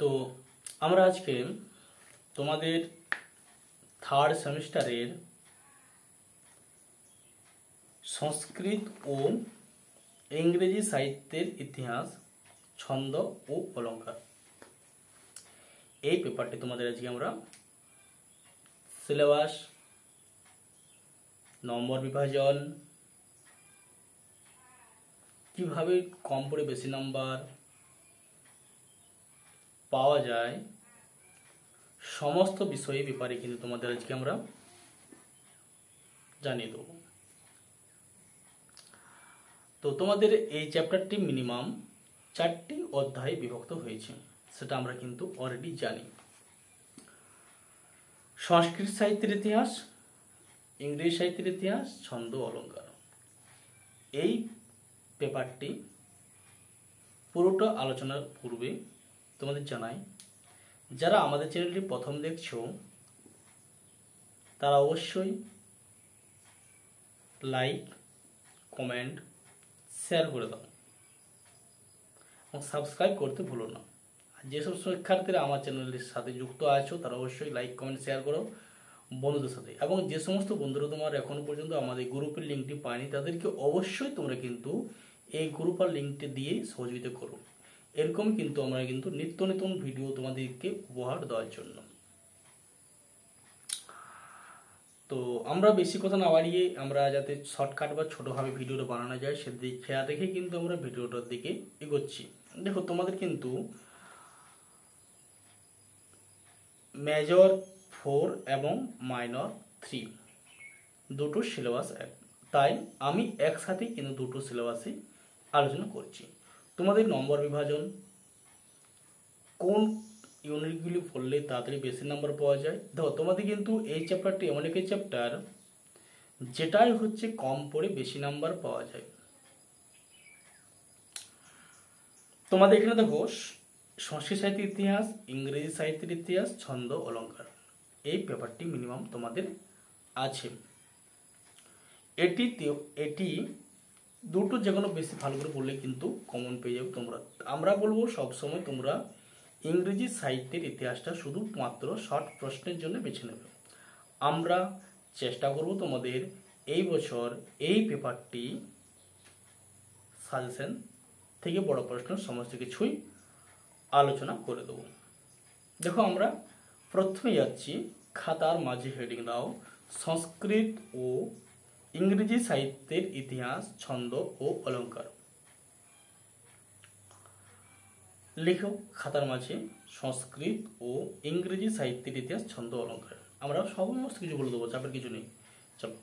তো আমরা আজকে তোমাদের থার্ড সেমিস্টারের সংস্কৃত ও ইংরেজি সাহিত্যের ইতিহাস, ছন্দ ও অলঙ্কার এই পেপারটি তোমাদের আজকে আমরা সিলেবাস, নম্বর বিভাজন, কিভাবে কম পড়ে বেশি নাম্বার পাওয়া যায়, সমস্ত বিষয়ের ব্যাপারে কিন্তু তোমাদের আজকে আমরা জানিয়ে দেব। তো তোমাদের এই চ্যাপ্টারটি মিনিমাম 4টি অধ্যায়ে বিভক্ত হয়েছে, সেটা আমরা কিন্তু অলরেডি জানি। সংস্কৃত সাহিত্যের ইতিহাস, ইংরেজি সাহিত্যের ইতিহাস, ছন্দ অলঙ্কার, এই পেপারটি পুরোটা আলোচনার পূর্বে তোমাদের জানাই, যারা আমাদের চ্যানেলটি প্রথম দেখছো তারা অবশ্যই লাইক, কমেন্ট, শেয়ার করে দাও এবং সাবস্ক্রাইব করতে ভুলো না। আর যেসব শিক্ষার্থীরা আমার চ্যানেলের সাথে যুক্ত আছো তারা অবশ্যই লাইক, কমেন্ট, শেয়ার করো বন্ধুদের সাথে। এবং যে সমস্ত বন্ধুরা তোমার এখনো পর্যন্ত আমাদের গ্রুপের লিঙ্কটি পায়নি তাদেরকে অবশ্যই তোমরা কিন্তু এই গ্রুপের লিঙ্কটি দিয়ে সহযোগিতা করো। এরকম কিন্তু আমরা কিন্তু নিত্য নতুন ভিডিও তোমাদেরকে উপহার দেওয়ার জন্য। তো আমরা বেশি কথা না বাড়িয়ে আমরা যাতে শর্টকাট বা ছোটোভাবে ভিডিওটা বানানো যায় সেদিকে খেয়াল রেখে কিন্তু আমরা ভিডিওটার দিকে এগোচ্ছি। দেখো, তোমাদের কিন্তু মেজর 4 এবং মাইনর 3 দুটো সিলেবাস এক, তাই আমি একসাথে কিন্তু দুটো সিলেবাসই আলোচনা করছি। তোমাদের নম্বর বিভাজন, কোন ইউনিটগুলি পড়লে তাড়াতাড়ি বেশি নাম্বার পাওয়া যায়। দেখো, তোমাদের কিন্তু এই চ্যাপ্টারটি এমন একটি চ্যাপ্টার যেটাই হচ্ছে কম পড়ে বেশি নাম্বার পাওয়া যায়। তোমাদের এখানে দেখো সংস্কৃত সাহিত্যের ইতিহাস, ইংরেজি সাহিত্যের ইতিহাস, ছন্দ অলঙ্কার এই পেপারটি মিনিমাম তোমাদের আছে। এটি দুটো যে কোনো বেশি ভালো করে পড়লে কিন্তু কমন পেয়ে যাবে তোমরা। আমরা বলবো সবসময় তোমরা ইংরেজি সাহিত্যের ইতিহাসটা শুধুমাত্র শর্ট প্রশ্নের জন্য বেছে নেবে। আমরা চেষ্টা করব তোমাদের এই বছর এই পেপারটি সাজেশন থেকে বড় প্রশ্ন সমস্ত কিছুই আলোচনা করে দেব। দেখো, আমরা প্রথমে যাচ্ছি, খাতার মাঝে হেডিং দাও সংস্কৃত ও ইংরেজি সাহিত্যের ইতিহাস, ছন্দ ও অলঙ্কার। লিখো খাতার মাঝে সংস্কৃত ও ইংরেজি সাহিত্যের ইতিহাস, ছন্দ অলঙ্কার। আমরা সমস্ত কিছু বলে দেবো, চাপের কিছু নেই। চলো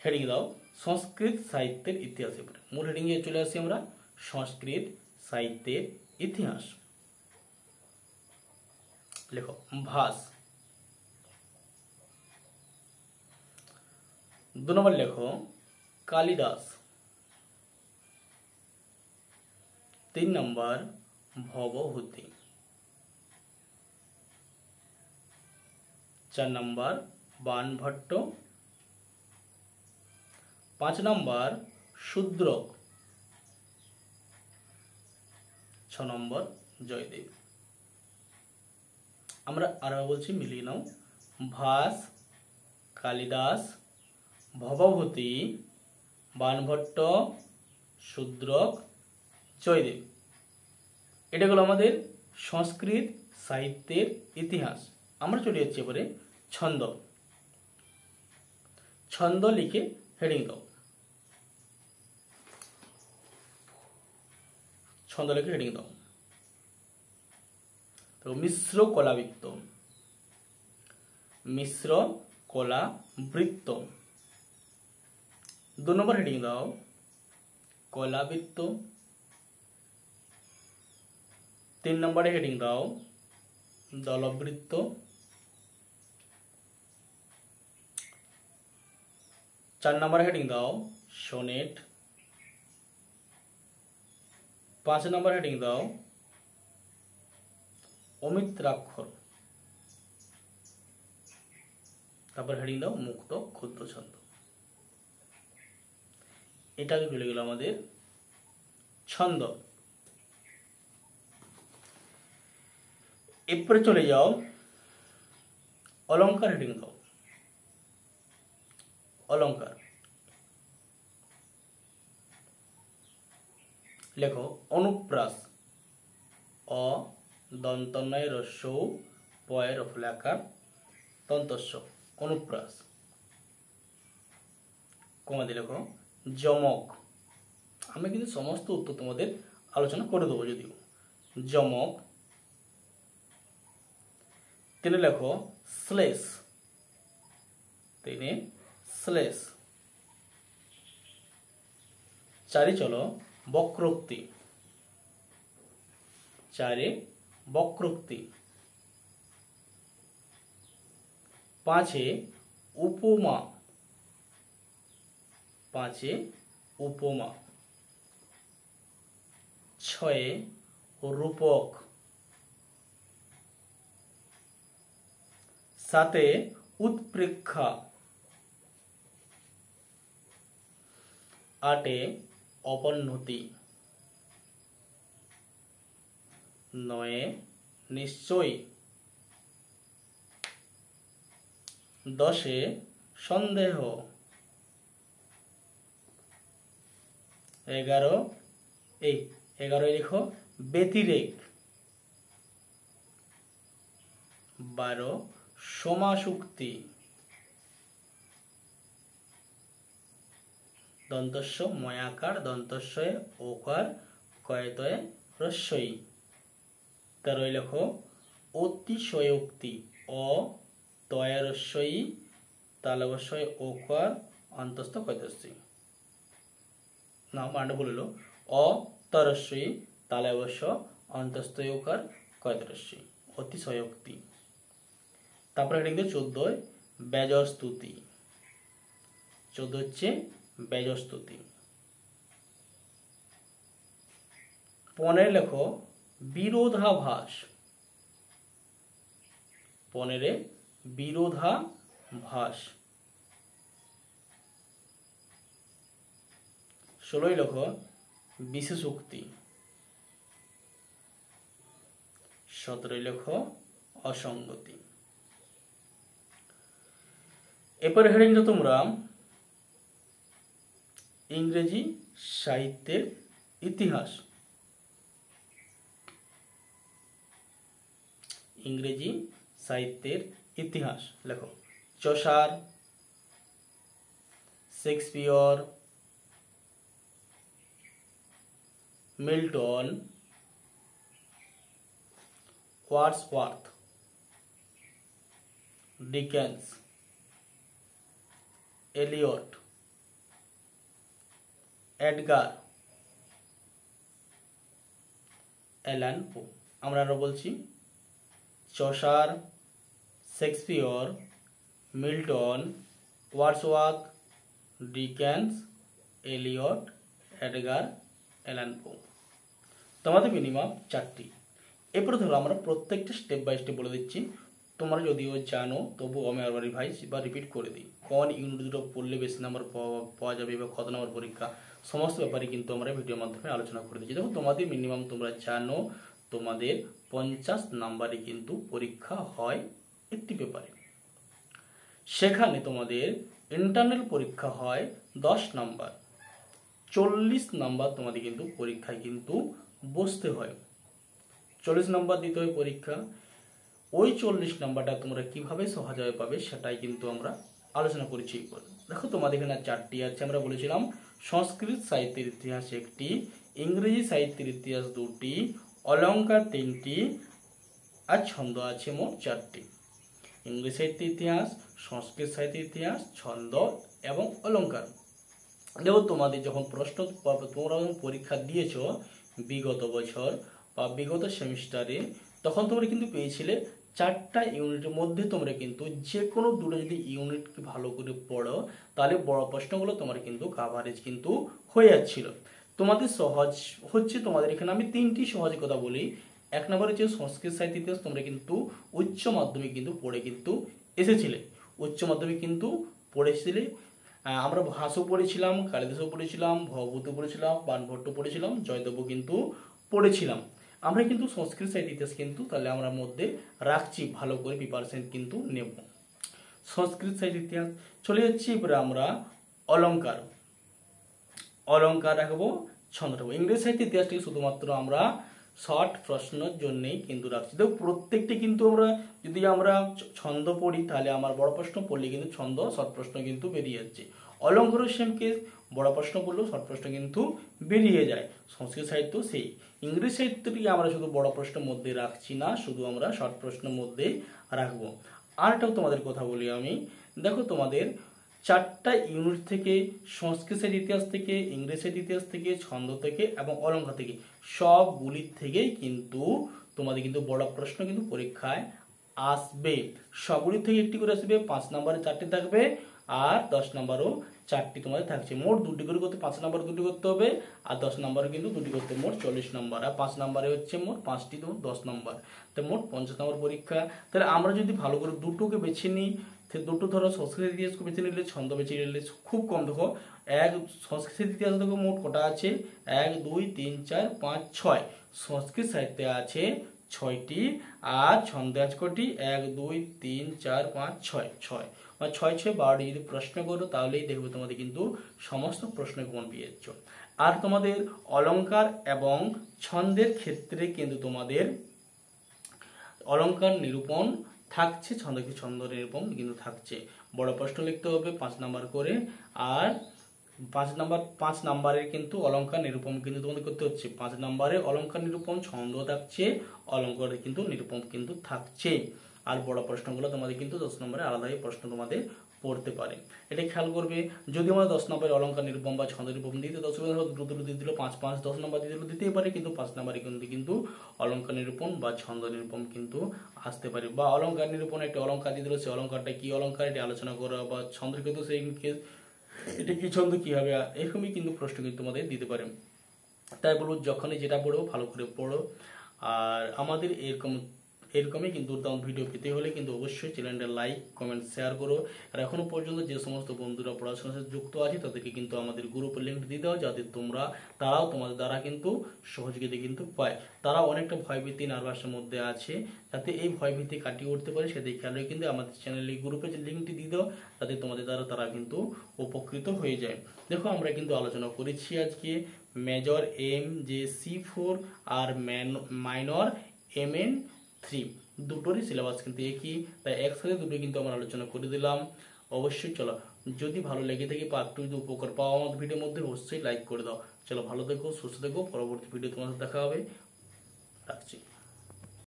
হেডিং দাও সংস্কৃত সাহিত্যের ইতিহাস। এবারে মূল হেডিংয়ে চলে আসি আমরা, সংস্কৃত সাহিত্যের ইতিহাস। লেখো ভাস। 2 নম্বর লেখো কালিদাস। 3 নম্বর ভবভূতি। 4 নম্বর বাণভট্ট। 5 নম্বর শূদ্রক। 6 নম্বর জয়দেব। আমরা আরো বলছি, মিলিয়ে নাও। ভাস, কালিদাস, ভবভূতি, বাণভট্ট, শূদ্রক, জয়দেব। এটা হলো আমাদের সংস্কৃত সাহিত্যের ইতিহাস। আমরা চলে যাচ্ছি এবারে ছন্দ। ছন্দ লিখে হেডিং দাও। ছন্দ লিখে হেডিং দাও। তো মিশ্র কলাবৃত্ত। মিশ্র কলাবৃত্ত। 2 নম্বর হেডিং দাও কলাবৃত্ত। 3 নম্বরে হেডিং দাও দলবৃত্ত। 4 নম্বরে হেডিং দাও সনেট। 5 নম্বর হেডিং দাও অমিত্রাক্ষর। তারপর হেডিং দাও মুক্ত ক্ষুদ্র ছন্দ। এটা চলে গেল আমাদের ছন্দ। এরপরে চলে যাও অলঙ্কার হেডিং দাও। অলঙ্কার লেখো অনুপ্রাস, অ দন্তন্বয় রস্যৌ পয়ের রফলাকার দন্তস্য অনুপ্রাস। কমাদি লেখো যমক, আমি কিন্তু সমস্ত উত্তর তোমাদের আলোচনা করে দেবো যদিও। যমক। তিনে লেখো শ্লেষ, তিনে শ্লেষ। চারি চলো বক্রোক্তি, চারে বক্রোক্তি। পাঁচে উপমা, পাঁচে উপমা। ছয়ে রূপক, সাতে উৎপ্রেক্ষা, আটে অপন্নতি, নয়ে নিশ্চয়, দশে সন্দেহ, 11 লিখো ব্যতিরেক, 12 সমাসুক্তি, দন্তস্য ময়াকার দন্তস্বয়ে ওকার কয়তয়ে রস্যই। 13 লেখো অতিশয়োক্তি, অ তয়ে রস্যই তালবস্যয় ওকার অন্তস্থ কয়তস্যই। না মানটা বলিল অ তরস্যই তালবস্য অন্তস্থ ওকার কয়তরস্যই অতিশয়োক্তি। তারপরে হেডিং 14 বেজস্তুতি, 14 হচ্ছে বেজস্তুতি। 15 লেখো বিরোধাভাস, 15 বিরোধাভাস। 16 লেখো বিশেষোক্তি, 17 লেখো অসঙ্গতি। এরপরে হেডিং তোমরা ইংরেজি সাহিত্যের ইতিহাস, ইংরেজি সাহিত্যের ইতিহাস লেখো Chaucer, Shakespeare, Milton, Wordsworth, Dickens, Eliot, Edgar Allan Poe. আমরা আরো বলছি Chaucer, Shakespeare, Milton, Wordsworth, Dickens, Eliot, Edgar Allan Poe. তোমাদের মিনিমাম 4টি। এরপরে ধরো আমরা প্রত্যেকটা স্টেপ বাই স্টেপ বলে দিচ্ছি, তোমরা যদিও জানো তবু আমি আবার রিভাইজ বা রিপিট করে দিই। কোন ইউনিট দুটো পড়লে বেশি নাম্বার পাওয়া যাবে বা কত নাম্বার পরীক্ষা, সমস্ত ব্যাপারে কিন্তু আমরা ভিডিওর মাধ্যমে আলোচনা করে দিচ্ছি। দেখো তোমাদের মিনিমাম তোমরা জানো তোমাদের 50 নাম্বারে কিন্তু পরীক্ষা হয় একটি পেপারে। সেখানে তোমাদের ইন্টারনাল পরীক্ষা হয় 10 নাম্বার, 40 নাম্বার তোমাদের কিন্তু পরীক্ষায় কিন্তু বসতে হয়, 40 নাম্বার দিতে হয় পরীক্ষা। ওই 40 নাম্বারটা তোমরা কিভাবে সহজভাবে পাবে সেটাই কিন্তু আমরা আলোচনা করেছি। দেখো তোমাদের এখানে 4টি আছে, আমরা বলেছিলাম সংস্কৃত সাহিত্যের ইতিহাস 1টি, ইংরেজি সাহিত্যের ইতিহাস 2টি, অলঙ্কার 3টি, আর ছন্দ আছে মোট 4টি। ইংরেজি সাহিত্যের ইতিহাস, সংস্কৃত সাহিত্যের ইতিহাস, ছন্দ এবং অলঙ্কার। দেখো তোমাদের যখন প্রশ্ন তোমরা যখন পরীক্ষা দিয়েছ বিগত বছর বা বিগত সেমিস্টারে, তখন তোমরা কিন্তু পেয়েছিলে 4টা ইউনিটের মধ্যে তোমরা কিন্তু যে কোনো দুটো যদি ইউনিট ভালো করে পড়ো তাহলে বড় প্রশ্নগুলো তোমার কিন্তু কাভারেজ কিন্তু হয়ে যাচ্ছিল। তোমাদের সহজ হচ্ছে, তোমাদের এখানে আমি 3টি সহজ কথা বলি। 1 নম্বর হচ্ছে সংস্কৃত সাহিত্য ইতিহাস, তোমরা কিন্তু উচ্চ মাধ্যমিক কিন্তু পড়ে কিন্তু এসেছিলে, উচ্চ মাধ্যমিক কিন্তু পড়েছিলে। আমরা ভাষও পড়েছিলাম, কালিদাসও পড়েছিলাম, ভবভূত পড়েছিলাম, বাণভট্ট পড়েছিলাম, জয়দেবও কিন্তু পড়েছিলাম। আমরা কিন্তু সংস্কৃত সাহিত্য ইতিহাস কিন্তু তাহলে আমরা মধ্যে রাখছি, ভালো করে প্রিপারেশন কিন্তু নেব। সংস্কৃত সাহিত্য ইতিহাস চলে যাচ্ছি। এবারে আমরা অলঙ্কার অলঙ্কার রাখবো, ছন্দ রাখবো। ইংরেজি সাহিত্য ইতিহাসটি শুধুমাত্র আমরা শর্ট প্রশ্নের জন্যই কিন্তু রাখছি। দেখো প্রত্যেকটি কিন্তু আমরা যদি আমরা ছন্দ পড়ি তাহলে আমার বড় প্রশ্ন পড়লে কিন্তু ছন্দ শর্ট প্রশ্ন কিন্তু বেরিয়ে যাচ্ছে। অলঙ্কারও সেম কেস, বড় প্রশ্ন পড়লেও শর্ট প্রশ্ন কিন্তু বেরিয়ে যায়। সংস্কৃত সাহিত্য সেই। ইংরেজি সাহিত্যটি আমরা শুধু বড় প্রশ্নের মধ্যে রাখছি না, শুধু আমরা শর্ট প্রশ্নের মধ্যে রাখবো। আরটাও তোমাদের কথা বলি আমি, দেখো তোমাদের 4টা ইউনিট থেকে সংস্কৃত সাহিত্য ইতিহাস থেকে, ইংরেজি সাহিত্য ইতিহাস থেকে, ছন্দ থেকে এবং অলঙ্কার থেকে সবগুলির থেকেই কিন্তু তোমাদের কিন্তু বড় প্রশ্ন কিন্তু পরীক্ষায় আসবে। সবগুলির থেকে একটি করে আসবে, 5 নম্বরে 4টি থাকবে আর 10 নম্বরও 4টি তোমাদের থাকছে। মোট 2টি করে করতে 5 নম্বর 2টি করতে হবে আর 10 নম্বরে কিন্তু 2টি করতে মোট 40 নম্বর। আর 5 নম্বরে হচ্ছে মোট 5টি, তো 10 নম্বর, তো মোট 50 নম্বর পরীক্ষা। তাহলে আমরা যদি ভালো করে দুটোকে বেছে নিই, দুটো ধরো সংস্কৃত ইতিহাসকে বেছে নিলে, ছন্দ বেছে নিলে খুব কম। দেখো সংস্কৃত ইতিহাস দেখো মোট কটা আছে, 1 2 3 4 5 6। সংস্কৃত সাহিত্যে আছে 6টি আর ছন্দে আছে কটি, 1 2 3 4 5 6 6 মানে 6 6 12টি। যদি প্রশ্ন করো তাহলেই দেখবে তোমাদের কিন্তু সমস্ত প্রশ্ন কমন পেয়ে যাচ্ছ। আর তোমাদের অলঙ্কার এবং ছন্দের ক্ষেত্রে কিন্তু তোমাদের অলঙ্কার নিরূপণ থাকছে, ছন্দ নিরূপণ কিন্তু থাকছে। বড় প্রশ্ন লিখতে হবে 5 নাম্বার করে, আর 5 নাম্বারের কিন্তু অলঙ্কার নিরূপণ কিন্তু তোমাদের করতে হচ্ছে। 5 নাম্বারে অলঙ্কার নিরূপণ, ছন্দ থাকছে, অলঙ্কারের কিন্তু নিরূপণ কিন্তু থাকছে। আর বড় প্রশ্নগুলো তোমাদের কিন্তু 10 নম্বরে আলাদাই প্রশ্ন তোমাদের পড়তে পারে, এটা খেয়াল করবে। যদি আমরা 10 নম্বরে অলঙ্কার নিরূপণ বা ছন্দ নিরূপণ দিতে 10 দুটো দিয়ে দিল, 5 5 10 নম্বর দিয়ে দিল, দিতেই পারে। কিন্তু 5 নম্বরে কিন্তু অলঙ্কার নিরূপণ বা ছন্দ নিরূপণ কিন্তু আসতে পারে। বা অলঙ্কার নিরূপণ একটা অলঙ্কার দিয়ে দিল, সেই অলঙ্কারটা কি অলঙ্কার এটি আলোচনা করা, বা ছন্দের কিন্তু সেই এটা কি ছন্দ কি হবে, এরকমই কিন্তু প্রশ্ন কিন্তু তোমাদের দিতে পারে। তাই বলবো যখনই যেটা পড়ো ভালো করে পড়ো। আর আমাদের এরকমই কিন্তু দুর্দান্ত ভিডিও পেতে হলে কিন্তু অবশ্যই চ্যানেলটা লাইক কমেন্ট শেয়ার করো। আর এখনো পর্যন্ত যে সমস্ত বন্ধুরা পড়াশোনার সাথে যুক্ত আছে তাদেরকে কিন্তু আমাদের গ্রুপের লিঙ্ক দিয়ে দাও, যাতে তারাও তোমাদের দ্বারা কিন্তু সহযোগিতা কিন্তু পায়। তারা অনেকটা ভয়ভীতি নার্ভাসের মধ্যে আছে, যাতে এই ভয়ভীতি কাটিয়ে উঠতে পারে সেদিকে খেয়াল রেখে কিন্তু আমাদের চ্যানেলে গ্রুপে যে লিঙ্কটি দিয়ে দাও, যাতে তোমাদের দ্বারা তারা কিন্তু উপকৃত হয়ে যায়। দেখো আমরা কিন্তু আলোচনা করেছি আজকে মেজর MJC4 আর মাইনর MN3 দুটোরই সিলেবাস কিন্তু একই, তাই একসাথে দুটো কিন্তু আমরা আলোচনা করে দিলাম। অবশ্যই চলো, যদি ভালো লেগে থাকে বা একটু যদি উপকার পাও আমাদের ভিডিওর মধ্যে, অবশ্যই লাইক করে দাও। চলো ভালো থেকো, সুস্থ থেকো, পরবর্তী ভিডিও তোমার সাথে দেখা হবে, রাখছি।